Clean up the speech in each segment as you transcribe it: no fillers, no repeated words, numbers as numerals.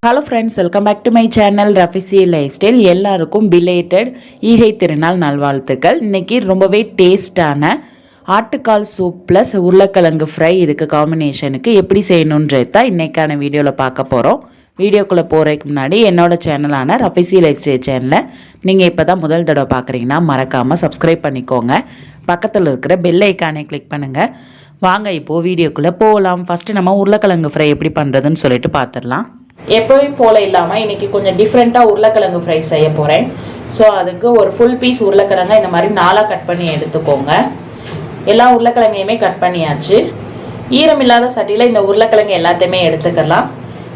Hello friends, welcome back to my channel Rafisi lifestyle. எல்லாருக்கும் belated ஈகை திருநாள் நல்வாழ்த்துக்கள். இன்றைக்கி ரொம்பவே டேஸ்டான ஆட்டுக்கால் சூப் ப்ளஸ் உருளைக்கிழங்கு ஃப்ரை இதுக்கு காம்பினேஷனுக்கு எப்படி செய்யணுன்றது தான் இன்றைக்கான வீடியோவில் பார்க்க போகிறோம். வீடியோக்குள்ளே போகிறதுக்கு முன்னாடி என்னோடய சேனலான ரஃபிசி லைஃப் ஸ்டைல் சேனலை நீங்கள் இப்போ தான் முதல் தடவை பார்க்குறீங்கன்னா மறக்காமல் சப்ஸ்கிரைப் பண்ணிக்கோங்க. பக்கத்தில் இருக்கிற பெல் ஐக்கானை கிளிக் பண்ணுங்கள். வாங்க இப்போது வீடியோக்குள்ளே போகலாம். ஃபஸ்ட்டு நம்ம உருளைக்கிழங்கு ஃப்ரை எப்படி பண்ணுறதுன்னு சொல்லிட்டு பார்த்துடலாம். எப்போயும் போல் இல்லாமல் இன்றைக்கி கொஞ்சம் டிஃப்ரெண்ட்டாக உருளைக்கிழங்கு ஃப்ரை செய்ய போகிறேன். ஸோ அதுக்கு ஒரு ஃபுல் பீஸ் உருளைக்கிழங்கை இந்த மாதிரி 4 கட் பண்ணி எடுத்துக்கோங்க. எல்லா உருளைக்கிழங்கையுமே கட் பண்ணியாச்சு. ஈரமில்லாத சட்டியில் இந்த உருளைக்கிழங்கு எல்லாத்தையுமே எடுத்துக்கலாம்.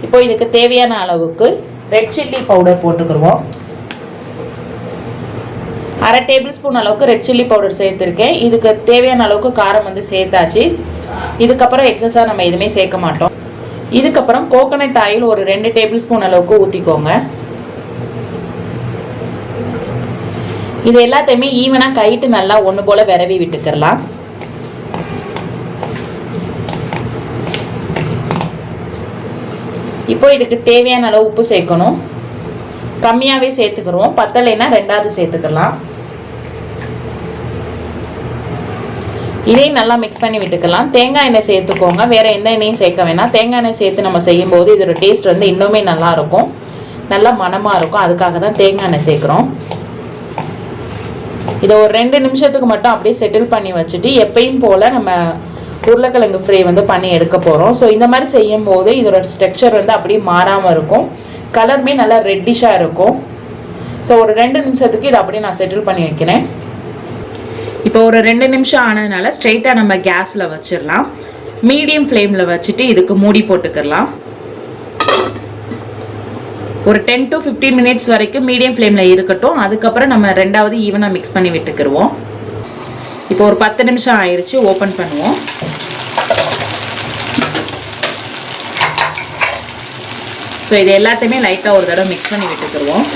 இப்போ இதுக்கு தேவையான அளவுக்கு ரெட் சில்லி பவுடர் போட்டுக்கிடுவோம். 1/2 டேபிள் ஸ்பூன் அளவுக்கு ரெட் சில்லி பவுடர் சேர்த்துருக்கேன். இதுக்கு தேவையான அளவுக்கு காரம் சேர்த்தாச்சு. இதுக்கப்புறம் எக்ஸஸாக நம்ம எதுவுமே சேர்க்க மாட்டோம். இதுக்கப்புறம் கோகோனட் ஆயில் ஒரு 2 டேபிள் ஸ்பூன் அளவுக்கு ஊற்றிக்கோங்க. இது எல்லாத்தையுமே ஈவனாக கைட்டு நல்லா ஒன்று போல் விரவி விட்டுக்கிறலாம். இப்போ இதுக்கு தேவையான அளவு உப்பு சேர்க்கணும். கம்மியாகவே சேர்த்துக்கிறோம். பத்தலைன்னா 2வது சேர்த்துக்கலாம். இதையும் நல்லா மிக்ஸ் பண்ணி விட்டுக்கலாம். தேங்காய் எண்ணெய் சேர்த்துக்கோங்க. வேறு எந்த எண்ணெயும் சேர்க்க வேணாம். தேங்காய் எண்ணெய் சேர்த்து நம்ம செய்யும்போது இதோட டேஸ்ட் இன்னுமே நல்லாயிருக்கும், நல்லா மணமாக இருக்கும். அதுக்காக தான் தேங்காய் எண்ணெய் சேர்க்குறோம். இதை ஒரு 2 நிமிஷத்துக்கு மட்டும் அப்படியே செட்டில் பண்ணி வச்சுட்டு எப்பயும் போல் நம்ம உருளைக்கிழங்கு ஃப்ரை பண்ணி எடுக்க போகிறோம். ஸோ இந்த மாதிரி செய்யும்போது இதோட ஸ்ட்ரக்சர் அப்படியே மாறாமல் இருக்கும். கலருமே நல்லா ரெட்டிஷாக இருக்கும். ஸோ ஒரு 2 நிமிஷத்துக்கு இதை அப்படியே நான் செட்டில் பண்ணி வைக்கிறேன். இப்போ ஒரு 2 நிமிஷம் ஆனதுனால ஸ்ட்ரைட்டாக நம்ம கேஸில் வச்சிடலாம். மீடியம் ஃப்ளேமில் வச்சுட்டு இதுக்கு மூடி போட்டுக்கலாம். ஒரு 10 to 15 மினிட்ஸ் வரைக்கும் மீடியம் ஃப்ளேமில் இருக்கட்டும். அதுக்கப்புறம் நம்ம 2வது ஈவனாக மிக்ஸ் பண்ணி விட்டுக்கிடுவோம். இப்போ ஒரு 10 நிமிஷம் ஆயிடுச்சு. ஓப்பன் பண்ணுவோம். ஸோ இது எல்லாத்தையுமே லைட்டாக ஒரு தடவை மிக்ஸ் பண்ணி விட்டுக்கிடுவோம்.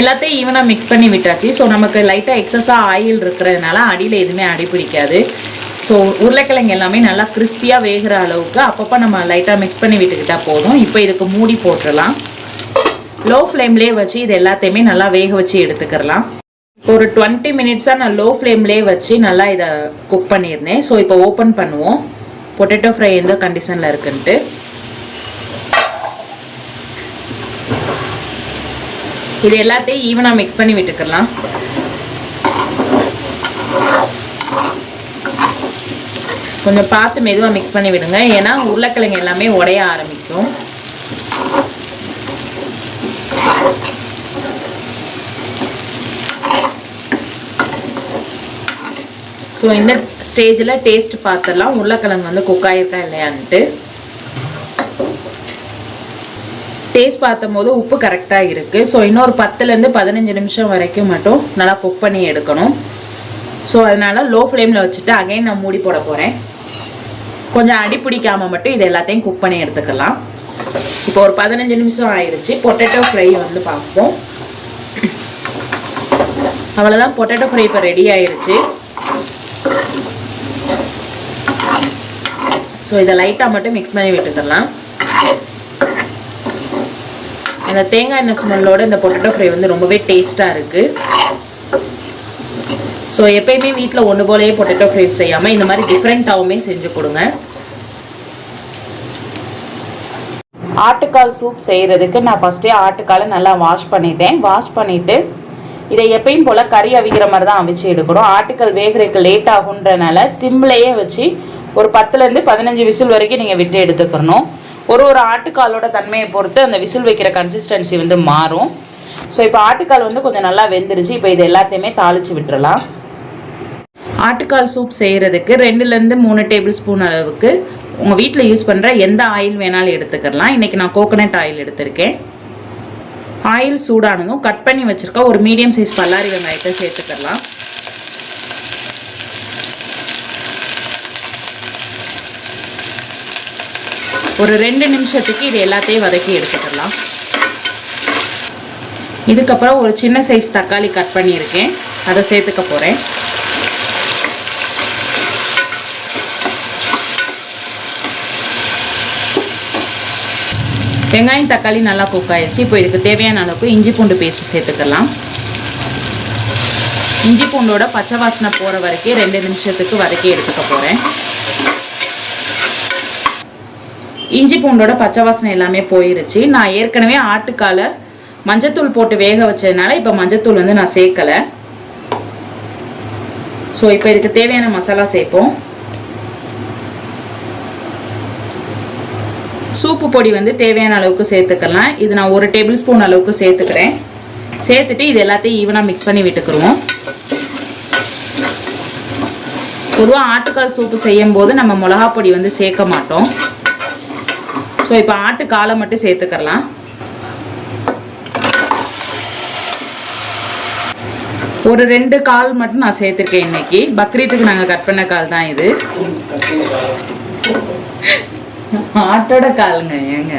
எல்லாத்தையும் ஈவனாக மிக்ஸ் பண்ணி விட்டாச்சு. ஸோ நமக்கு லைட்டாக எக்ஸஸாக ஆயில் இருக்கிறதுனால அடியில் எதுவுமே அடி பிடிக்காது. ஸோ உருளைக்கிழங்கு எல்லாமே நல்லா கிறிஸ்பியாக வேகிற அளவுக்கு அப்பப்போ நம்ம லைட்டாக மிக்ஸ் பண்ணி விட்டுக்கிட்டால் போதும். இப்போ இதுக்கு மூடி போட்டுடலாம். லோ ஃப்ளேம்லேயே வச்சு இது எல்லாத்தையுமே நல்லா வேக வச்சு எடுத்துக்கிறலாம். ஒரு 20 மினிட்ஸாக நான் லோ ஃப்ளேம்லேயே வச்சு நல்லா இதை குக் பண்ணியிருந்தேன். ஸோ இப்போ ஓப்பன் பண்ணுவோம். பொட்டேட்டோ ஃப்ரை எந்த கண்டிஷனில் இருக்குன்ட்டு. இது எல்லாத்தையும் ஈவனாக மிக்ஸ் பண்ணி விட்டுக்கலாம். கொஞ்சம் பார்த்து மெதுவாக மிக்ஸ் பண்ணி விடுங்க, ஏன்னா உருளைக்கிழங்கு எல்லாமே உடைய ஆரம்பிக்கும். ஸோ இந்த ஸ்டேஜில் டேஸ்ட் பார்த்துடலாம் உருளைக்கிழங்கு குக் ஆகிருக்கா இல்லையான்ட்டு. டேஸ்ட் பார்த்தம்போது உப்பு கரெக்டாக இருக்குது. ஸோ இன்னொரு 10லேருந்து 15 நிமிஷம் வரைக்கும் மட்டும் நல்லா குக் பண்ணி எடுக்கணும். ஸோ அதனால் லோ ஃப்ளேமில் வச்சுட்டு அகைன் நான் மூடி போட போகிறேன். கொஞ்சம் அடி பிடிக்காமல் மட்டும் இது எல்லாத்தையும் குக் பண்ணி எடுத்துக்கலாம். இப்போ ஒரு 15 நிமிஷம் ஆயிடுச்சு. பொட்டேட்டோ ஃப்ரை பார்ப்போம். அவ்வளோதான், பொட்டேட்டோ ஃப்ரை இப்போ ரெடி ஆயிடுச்சு. ஸோ இதை லைட்டாக மட்டும் மிக்ஸ் பண்ணி விட்டுக்கலாம். இந்த தேங்காய் எண்ணெய் ஸ்மெல்லோட இந்த பொட்டேட்டோ ஃப்ரை ரொம்பவே டேஸ்ட்டாக இருக்குது. ஸோ எப்பயுமே வீட்டில் ஒன்று போலேயே பொட்டேட்டோ ஃப்ரை செய்யாமல் இந்த மாதிரி டிஃப்ரெண்ட்டாகவுமே செஞ்சு கொடுங்க. ஆட்டுக்கால் சூப் செய்கிறதுக்கு நான் ஃபஸ்ட்டே ஆட்டுக்காலை நல்லா வாஷ் பண்ணிட்டேன். வாஷ் பண்ணிவிட்டு இதை எப்பயும் போல் கறி அவிக்கிற மாதிரி தான் அவிச்சு எடுக்கணும். ஆட்டுக்கால் வேகிறதுக்கு லேட் ஆகுன்றனால சிம்லேயே வச்சு ஒரு 10லேருந்து 15 விசில் வரைக்கும் நீங்கள் விட்டு எடுத்துக்கணும். ஒரு ஆட்டுக்காலோட தன்மையை பொறுத்து அந்த விசில் வைக்கிற கன்சிஸ்டன்சி மாறும். ஸோ இப்போ ஆட்டுக்கால் கொஞ்சம் நல்லா வெந்துருச்சு. இப்போ இது எல்லாத்தையுமே தாளித்து விட்டுறலாம். ஆட்டுக்கால் சூப் செய்கிறதுக்கு 2லேருந்து 3 டேபிள் ஸ்பூன் அளவுக்கு உங்கள் வீட்டில் யூஸ் பண்ணுற எந்த ஆயில் வேணாலும் எடுத்துக்கலாம். இன்றைக்கி நான் கோகோனட் ஆயில் எடுத்திருக்கேன். ஆயில் சூடானதும் கட் பண்ணி வச்சுருக்க ஒரு மீடியம் சைஸ் பல்லாரி வெங்காயத்தை சேர்த்துக்கலாம். ஒரு 2 நிமிஷத்துக்கு இது எல்லாத்தையும் வதக்கி எடுத்துக்கலாம். இதுக்கப்புறம் ஒரு சின்ன சைஸ் தக்காளி கட் பண்ணியிருக்கேன், அதை சேர்த்துக்க போகிறேன். வெங்காயம் தக்காளி நல்லா குக் ஆயிடுச்சு. இப்போ இதுக்கு தேவையான அளவுக்கு இஞ்சி பூண்டு பேஸ்ட் சேர்த்துக்கலாம். இஞ்சி பூண்டோட பச்சை வாசனை போகிற வரைக்கும் 2 நிமிஷத்துக்கு வதக்கி எடுத்துக்க போகிறேன். இஞ்சி பூண்டோட பச்சை வாசனை எல்லாமே போயிருச்சு. நான் ஏற்கனவே ஆட்டுக்காலை மஞ்சத்தூள் போட்டு வேக வச்சதுனால இப்போ மஞ்சத்தூள் வந்து நான் சேர்க்கலை. ஸோ இப்போ இதுக்கு தேவையான மசாலா சேர்ப்போம். சூப்பு பொடி வந்து தேவையான அளவுக்கு சேர்த்துக்கலாம். இது நான் 1 டேபிள் ஸ்பூன் அளவுக்கு சேர்த்துக்கிறேன். சேர்த்துட்டு இது எல்லாத்தையும் ஈவனாக மிக்ஸ் பண்ணி விட்டுக்குருவோம். பொதுவாக ஆட்டுக்கால் சூப்பு செய்யும் போது நம்ம மிளகா பொடி வந்து சேர்க்க மாட்டோம். ஸோ இப்போ ஆட்டுக்காலை மட்டும் சேர்த்துக்கலாம். ஒரு 2 கால் மட்டும் நான் சேர்த்துருக்கேன். இன்னைக்கு பக்ரீத்துக்கு நாங்கள் கட் பண்ண கால் தான் இது. ஆட்டோட காலுங்க ஏங்க.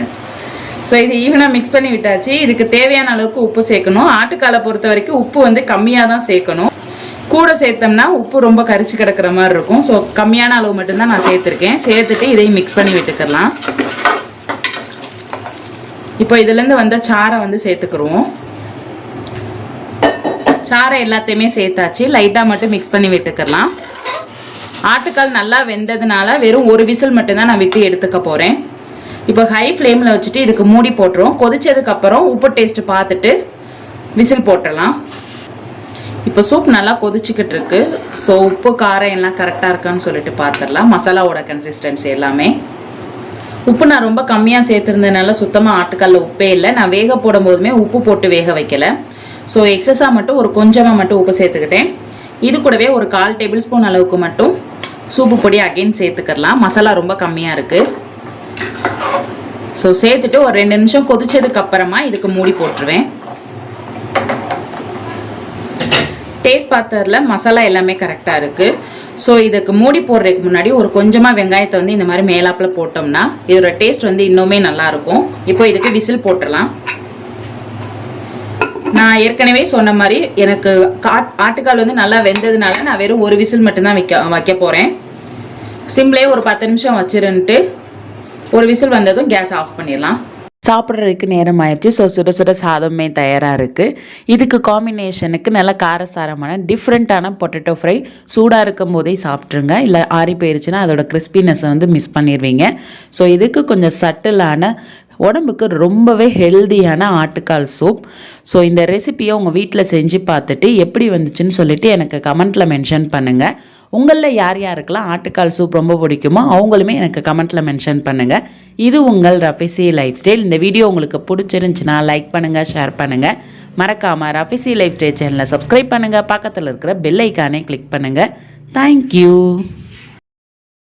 ஸோ இது ஈவனாக மிக்ஸ் பண்ணி விட்டாச்சு. இதுக்கு தேவையான அளவுக்கு உப்பு சேர்க்கணும். ஆட்டுக்காலை பொறுத்த வரைக்கும் உப்பு வந்து கம்மியாக தான் சேர்க்கணும். கூட சேர்த்தோம்னா உப்பு ரொம்ப கரிச்சு கிடக்கிற மாதிரி இருக்கும். ஸோ கம்மியான அளவு மட்டும்தான் நான் சேர்த்துருக்கேன். சேர்த்துட்டு இதையும் மிக்ஸ் பண்ணி விட்டுக்கலாம். இப்போ இதுலேருந்து வந்த சாறை வந்து சேர்த்துக்குருவோம். சாறை எல்லாத்தையுமே சேர்த்தாச்சு. லைட்டாக மட்டும் மிக்ஸ் பண்ணி விட்டுக்கலாம். ஆட்டுக்கால் நல்லா வெந்ததுனால வெறும் 1 விசில் மட்டும்தான் நான் விட்டு எடுத்துக்க போகிறேன். இப்போ ஹை ஃப்ளேமில் வச்சுட்டு இதுக்கு மூடி போட்டுருவோம். கொதிச்சதுக்கப்புறம் உப்பு டேஸ்ட்டு பார்த்துட்டு விசில் போட்டுடலாம். இப்போ சூப் நல்லா கொதிச்சுக்கிட்டு இருக்கு. ஸோ உப்பு காரம் எல்லாம் கரெக்டாக இருக்கான்னு சொல்லிட்டு பார்த்துடலாம். மசாலாவோட கன்சிஸ்டன்சி எல்லாமே. உப்பு நான் ரொம்ப கம்மியாக சேர்த்துருந்ததுனால சுத்தமாக ஆட்டுக்காலில் உப்பே இல்லை. நான் வேக போடும் போதுமே உப்பு போட்டு வேக வைக்கலை. ஸோ எக்ஸஸாக மட்டும் ஒரு கொஞ்சமாக மட்டும் உப்பு சேர்த்துக்கிட்டேன். இது கூடவே ஒரு 1/4 டேபிள் ஸ்பூன் அளவுக்கு மட்டும் சூப்பு பொடி அகைன் சேர்த்துக்கலாம். மசாலா ரொம்ப கம்மியாக இருக்குது. ஸோ சேர்த்துட்டு ஒரு 2 நிமிஷம் கொதிச்சதுக்கு அப்புறமா இதுக்கு மூடி போட்டுருவேன். டேஸ்ட் பார்த்ததில் மசாலா எல்லாமே கரெக்டாக இருக்குது. ஸோ இதுக்கு மூடி போடுறதுக்கு முன்னாடி ஒரு கொஞ்சமாக வெங்காயத்தை வந்து இந்த மாதிரி மேலாப்பில் போட்டோம்னா இதோட டேஸ்ட் வந்து இன்னுமே நல்லாயிருக்கும். இப்போ இதுக்கு விசில் போட்டுடலாம். நான் ஏற்கனவே சொன்ன மாதிரி எனக்கு ஆட்டுக்கால் வந்து நல்லா வெந்ததுனால நான் வெறும் 1 விசில் மட்டும்தான் வைக்க போகிறேன். சிம்லேயே ஒரு 10 நிமிஷம் வச்சுருன்ட்டு 1 விசில் வந்ததும் கேஸ் ஆஃப் பண்ணிடலாம். சாப்பிட்றதுக்கு நேரம் ஆயிடுச்சு. ஸோ சுட சுட சாதமே தயாராக இருக்குது. இதுக்கு காம்பினேஷனுக்கு நல்ல காரசாரமான டிஃப்ரெண்ட்டான பொட்டேட்டோ ஃப்ரை சூடாக இருக்கும் போதே சாப்பிட்ருங்க. இல்லை ஆறி போயிடுச்சுன்னா அதோட கிறிஸ்பினஸை வந்து மிஸ் பண்ணிடுவீங்க. ஸோ இதுக்கு கொஞ்சம் சட்டிலான உடம்புக்கு ரொம்பவே ஹெல்தியான ஆட்டுக்கால் சூப். ஸோ இந்த ரெசிப்பியை உங்கள் வீட்டில் செஞ்சு பார்த்துட்டு எப்படி வந்துச்சுன்னு சொல்லிட்டு எனக்கு கமெண்ட்டில் மென்ஷன் பண்ணுங்கள். உங்களில் யார் யாருக்கெல்லாம் ஆட்டுக்கால் சூப் ரொம்ப பிடிக்குமோ அவங்களுமே எனக்கு கமெண்ட்டில் மென்ஷன் பண்ணுங்கள். இது உங்கள் ரஃபிசி லைஃப் ஸ்டைல். இந்த வீடியோ உங்களுக்கு பிடிச்சிருந்துச்சுன்னா லைக் பண்ணுங்கள், ஷேர் பண்ணுங்கள். மறக்காமல் ரஃபிசி லைஃப் ஸ்டைல் சேனலை சப்ஸ்கிரைப் பண்ணுங்கள். பக்கத்தில் இருக்கிற பெல் ஐக்கானே கிளிக் பண்ணுங்கள். தேங்க்யூ.